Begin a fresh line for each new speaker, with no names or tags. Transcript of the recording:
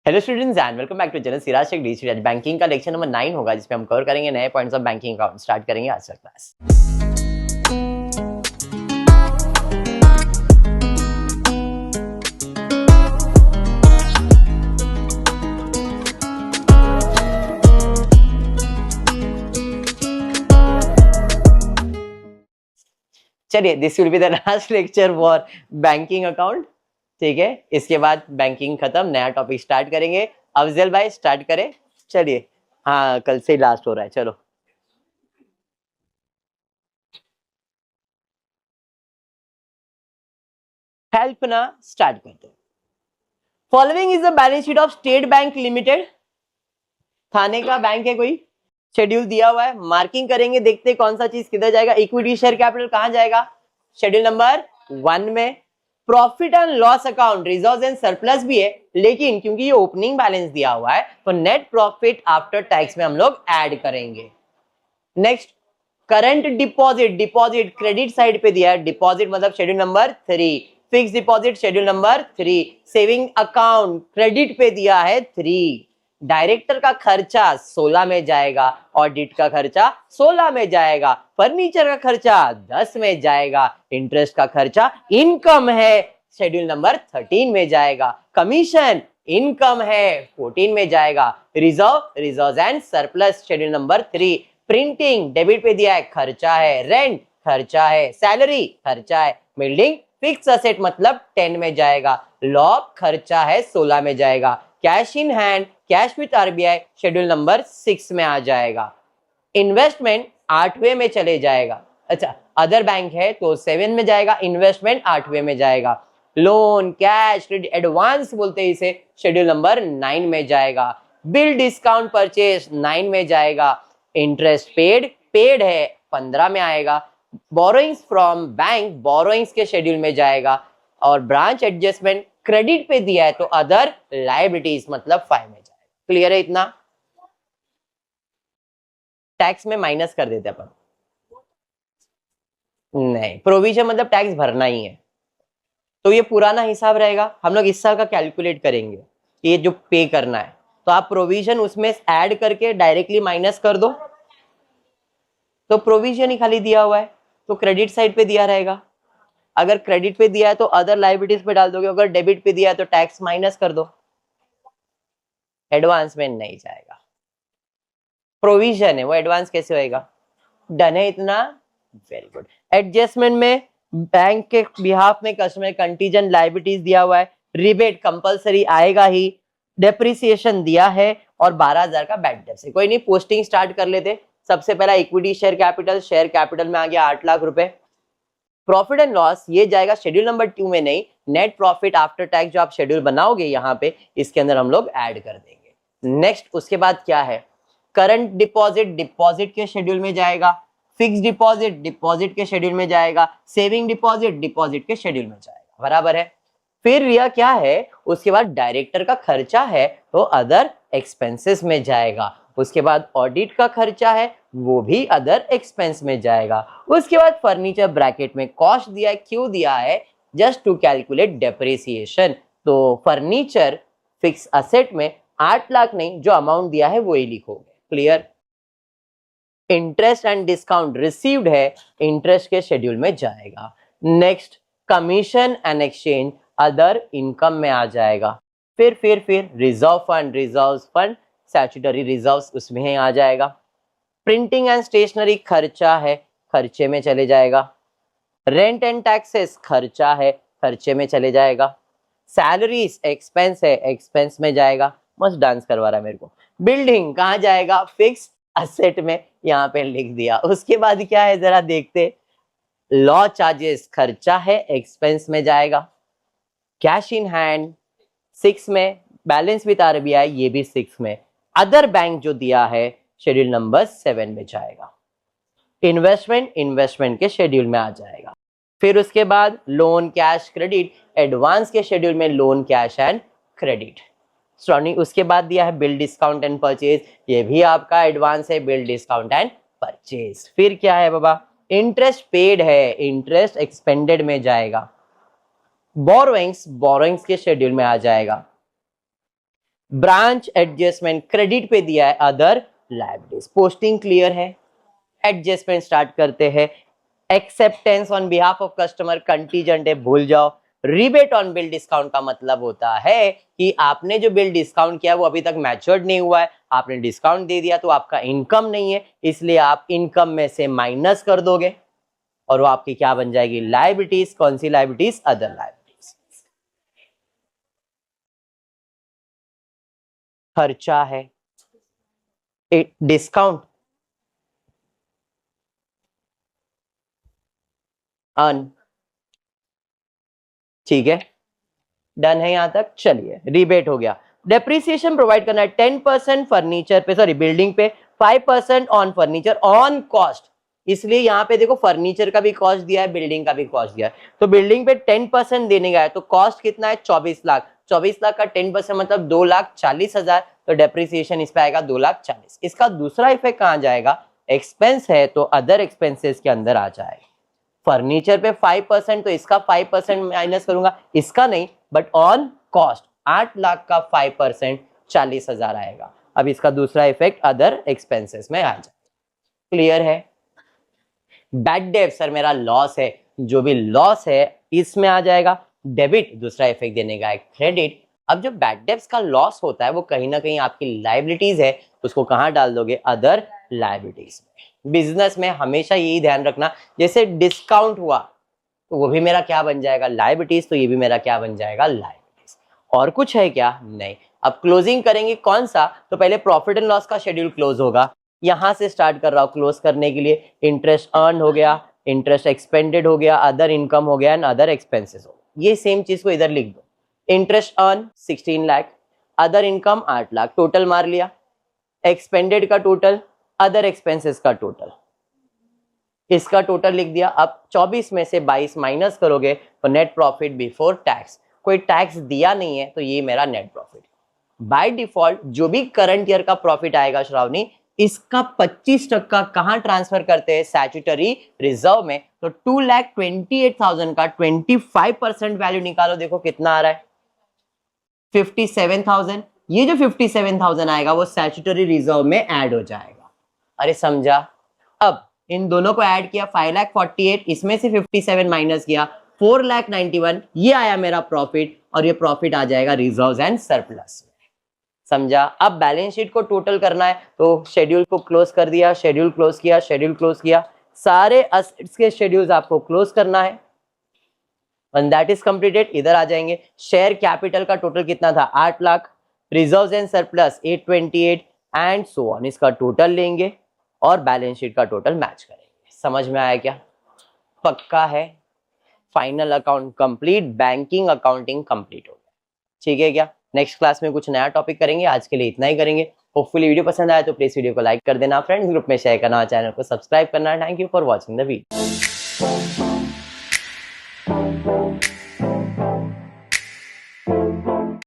Hello students and welcome back to channel Siraj Shaikh digital. आज banking का lecture number 9 होगा जिसमें हम कवर करेंगे नए points of banking account. Start करेंगे आज का क्लास। चलिए, this will be the last lecture for banking account. ठीक है, इसके बाद बैंकिंग खत्म, नया टॉपिक स्टार्ट करेंगे। अफजल भाई स्टार्ट करें। चलिए, हाँ कल से लास्ट हो रहा है। चलो हेल्प ना स्टार्ट करते हैं। Following is the balance sheet of State Bank Limited. Thane का बैंक है कोई, शेड्यूल दिया हुआ है, मार्किंग करेंगे, देखते हैं कौन सा चीज किधर जाएगा। इक्विटी शेयर कैपिटल कहां जाएगा? शेड्यूल नंबर 1 में। Profit and loss account reserves and surplus भी है, लेकिन क्योंकि ये ओपनिंग बैलेंस दिया हुआ है तो नेट प्रॉफिट आफ्टर टैक्स में हम लोग ऐड करेंगे। Next, current deposit, deposit credit side पे दिया है, डिपॉजिट मतलब schedule number 3। Fix deposit schedule number 3। Saving account credit पे दिया है 3। डायरेक्टर का खर्चा 16 में जाएगा, ऑडिट का खर्चा 16 में जाएगा, फर्नीचर का खर्चा 10 में जाएगा, इंटरेस्ट का खर्चा इनकम है शेड्यूल नंबर 13 में जाएगा, कमीशन इनकम है 14 में जाएगा, reserve and surplus schedule number 3। Printing debit पे दिया है, खर्चा है, रेंट खर्चा है, सैलरी खर्चा है, बिल्डिंग फिक्स असेट मतलब 10 में जाएगा, लॉ खर्चा है 16 में जाएगा, cash in hand cash with RBI schedule number 6 में आ जाएगा, इन्वेस्टमेंट 8वें में चले जाएगा। अच्छा, अदर बैंक है तो 7 में जाएगा, इन्वेस्टमेंट 8वें में जाएगा, लोन कैश क्रेडिट एडवांस बोलते हैं इसे, शेड्यूल नंबर 9 में जाएगा, बिल डिस्काउंट परचेज 9 में जाएगा, इंटरेस्ट पेड है 15 में आएगा, बोरोइंग्स फ्रॉम बैंक बोरोइंग्स के शेड्यूल में जाएगा, और ब्रांच एडजस्टमेंट क्रेडिट पे दिया है तो अदर लायबिलिटीज मतलब 5 में जाएगा। क्लियर है इतना? टैक्स में माइनस कर देते अपन, नहीं प्रोविजन मतलब टैक्स भरना ही है, तो ये पुराना हिसाब रहेगा, हम लोग इस साल का कैलकुलेट करेंगे ये जो पे करना है, तो आप प्रोविजन उसमें ऐड करके डायरेक्टली माइनस कर दो, तो प्रोविजन ही खाली दिया हुआ है तो क्रेडिट साइड पे दिया रहेगा। अगर क्रेडिट पे दिया है तो अदर लायबिलिटीज पे डाल दोगे, अगर डेबिट पे दिया है तो टैक्स माइनस कर दो, एडवांस में नहीं जाएगा, प्रोविजन है वो एडवांस कैसे होएगा? डन है इतना? Very good. एडजस्टमेंट में बैंक के बिहाफ में कस्टमर कंटीजेंट लायबिलिटीज दिया हुआ है, रिबेट कंपलसरी आएगा ही, डेप्रिसिएशन दिया है और 12,000 का बैड डेट है। कोई नहीं, पोस्टिंग स्टार्ट कर लेते। सबसे पहला इक्विटी शेयर कैपिटल में आ गया 8 लाख रुपए। प्रॉफिट एंड लॉस ये जाएगा शेड्यूल नंबर 2 में नहीं, नेट प्रॉफिट आफ्टर टैक्स जो आप शेड्यूल बनाओगे यहाँ पे इसके अंदर हम लोग ऐड कर देंगे। नेक्स्ट, उसके बाद क्या है? करंट डिपॉजिट डिपॉजिट के शेड्यूल में जाएगा, फिक्स डिपॉजिट डिपॉजिट के शेड्यूल में जाएगा, सेविंग डिपॉजिट डिपॉजिट के शेड्यूल में जाएगा, बराबर है। फिर यह क्या है? उसके बाद डायरेक्टर का खर्चा है तो अदर एक्सपेंसेस में जाएगा, उसके बाद ऑडिट का खर्चा है वो भी अदर एक्सपेंस में जाएगा, उसके बाद फर्नीचर ब्रैकेट में कॉस्ट दिया है, क्यों दिया है? जस्ट टू कैलकुलेट डेप्रिसिएशन, तो फर्नीचर फिक्स असेट में 8 लाख नहीं, जो अमाउंट दिया है वो ही लिखोगे। Clear? Interest and discount received है, इंटरेस्ट के शेड्यूल में जाएगा। Next, commission and exchange other income में आ जाएगा। फिर रिजर्व फंड स्टैट्यूटरी रिजर्व्स उसमें आ जाएगा। प्रिंटिंग एंड स्टेशनरी खर्चा है, खर्चे में चले जाएगा। रेंट एंड टैक्सेस खर्चा है, खर्चे में चले जाएगा। सैलरीज एक्सपेंस है, एक्सपेंस में जाएगा। मस्त डांस करवा रहा है मेरे को। बिल्डिंग कहाँ जाएगा? फिक्स असेट में, यहाँ पे लिख दिया। उसके बाद क्या है जरा देखते। लॉ चार्जेस खर्चा है, एक्सपेंस में जाएगा। कैश इन हैंड 6 में, बैलेंस विद आरबीआई ये भी 6 में, अदर बैंक जो दिया है शेड्यूल नंबर 7 में जाएगा। इन्वेस्टमेंट के शेड्यूल में आ जाएगा। फिर उसके बाद लोन कैश क्रेडिट, एडवांस के शेड्यूल में लोन कैश एंड क्रेडिट। उसके बाद दिया है बिल डिस्काउंट एंड परचेज, ये भी आपका एडवांस है, बिल डिस्काउंट एंड परचेज। फिर क्या है बाबा? इंटरेस्ट पेड है, इंटरेस्ट एक्सपेंडेड में जाएगा। बोरोइंग्स के शेड्यूल में आ जाएगा। ब्रांच एडजस्टमेंट क्रेडिट पे दिया है अदर लायबिलिटीज। पोस्टिंग क्लियर है, एडजस्टमेंट स्टार्ट करते हैं। Acceptance on behalf of customer contingent है, भूल जाओ। रिबेट ऑन बिल डिस्काउंट का मतलब होता है कि आपने जो बिल डिस्काउंट किया वो अभी तक मैच्योर्ड नहीं हुआ है, आपने डिस्काउंट दे दिया तो आपका इनकम नहीं है, इसलिए आप इनकम में से माइनस कर दोगे और वो आपकी क्या बन जाएगी, लायबिलिटीज। कौन सी लायबिलिटीज, अदर लायबिलिटीज। खर्चा है, डिस्काउंट अन, ठीक है, डन है यहां तक। चलिए रिबेट हो गया। डेप्रिसिएशन प्रोवाइड करना है 10% फर्नीचर पे, सॉरी बिल्डिंग पे, 5% ऑन फर्नीचर ऑन कॉस्ट। इसलिए यहाँ पे देखो फर्नीचर का भी कॉस्ट दिया है, बिल्डिंग का भी कॉस्ट दिया है, तो बिल्डिंग पे 10% देने का है, तो कॉस्ट कितना है, 24 लाख। 24 लाख का 10% मतलब 2,40,000, तो डेप्रिसिएशन इस पे आएगा 2,40,000। इसका दूसरा इफेक्ट कहाँ जाएगा, एक्सपेंस है तो अदर एक्सपेंसेस के अंदर आ जाएगा। फर्नीचर पे 5%, तो इसका 5% माइनस करूंगा, इसका नहीं, बट ऑन कॉस्ट 8 लाख का 5% 40,000 आएगा। अब इसका दूसरा इफेक्ट अदर एक्सपेंसेस में आ जाए। क्लियर है। बैड डेट सर मेरा लॉस है, जो भी लॉस है इसमें आ जाएगा। डेबिट दूसरा इफेक्ट देने का है क्रेडिट। अब जो बैड डेट्स का लॉस होता है वो कहीं ना कहीं आपकी लायबिलिटीज है, उसको कहां डाल दोगे, अदर लायबिलिटीज में। बिजनेस में हमेशा यही ध्यान रखना, जैसे डिस्काउंट हुआ तो वो भी मेरा क्या बन जाएगा, लायबिलिटीज, तो ये भी मेरा क्या बन जाएगा, लायबिलिटीज। और कुछ है क्या, नहीं। अब क्लोजिंग करेंगे कौन सा, तो पहले प्रॉफिट एंड लॉस का शेड्यूल क्लोज होगा, यहां से स्टार्ट कर रहा हूं क्लोज करने के लिए। इंटरेस्ट अर्न हो गया, इंटरेस्ट एक्सपेंडेड हो गया, अदर इनकम हो गया एंड अदर एक्सपेंसेस हो गया। ये सेम चीज को इधर लिख दो। Interest earn 16 lakh, other income 8 lakh, total मार लिया। एक्सपेंडेड का टोटल, अदर एक्सपेंसेस का टोटल, इसका टोटल लिख दिया। अब 24 में से 22 माइनस करोगे तो नेट प्रॉफिट बिफोर टैक्स, कोई टैक्स दिया नहीं है तो ये मेरा नेट प्रॉफिट। बाय डिफॉल्ट जो भी करंट ईयर का प्रॉफिट आएगा श्रावणी, इसका 25% कहां ट्रांसफर करते हैं, स्टैट्यूटरी रिजर्व में। तो 2,28,000 का 25% वैल्यू निकालो, देखो कितना आ रहा है, 57,000। ये जो 57,000 आएगा वो स्टैट्यूटरी रिजर्व में ऐड हो जाएगा। अरे समझा। अब इन दोनों को ऐड किया, 5,48,000, इसमें से 57 माइनस किया, 4,91,000, ये आया मेरा प्रॉफिट, और ये प्रॉफिट आ जाएगा रिजर्व्स एंड सरप्लस। समझा। अब बैलेंस शीट को टोटल करना है, तो शेड्यूल को क्लोज कर दिया, शेड्यूल क्लोज किया, शेड्यूल क्लोज किया, सारे असेट्स के शेड्यूल्स आपको क्लोज करना है। When that is completed, इधर आ जाएंगे। शेयर कैपिटल का टोटल कितना था, 8 lakh, reserves and surplus 828 and so on, इसका टोटल लेंगे और बैलेंस शीट का टोटल मैच करेंगे। समझ में आया क्या, पक्का है। Final account complete, banking accounting complete हो गया, ठीक है क्या। नेक्स्ट क्लास में कुछ नया टॉपिक करेंगे, आज के लिए इतना ही करेंगे। होपफुली वीडियो पसंद आया तो प्लीज वीडियो को लाइक कर देना, फ्रेंड्स ग्रुप में शेयर करना, चैनल को सब्सक्राइब करना। Thank you for watching the video.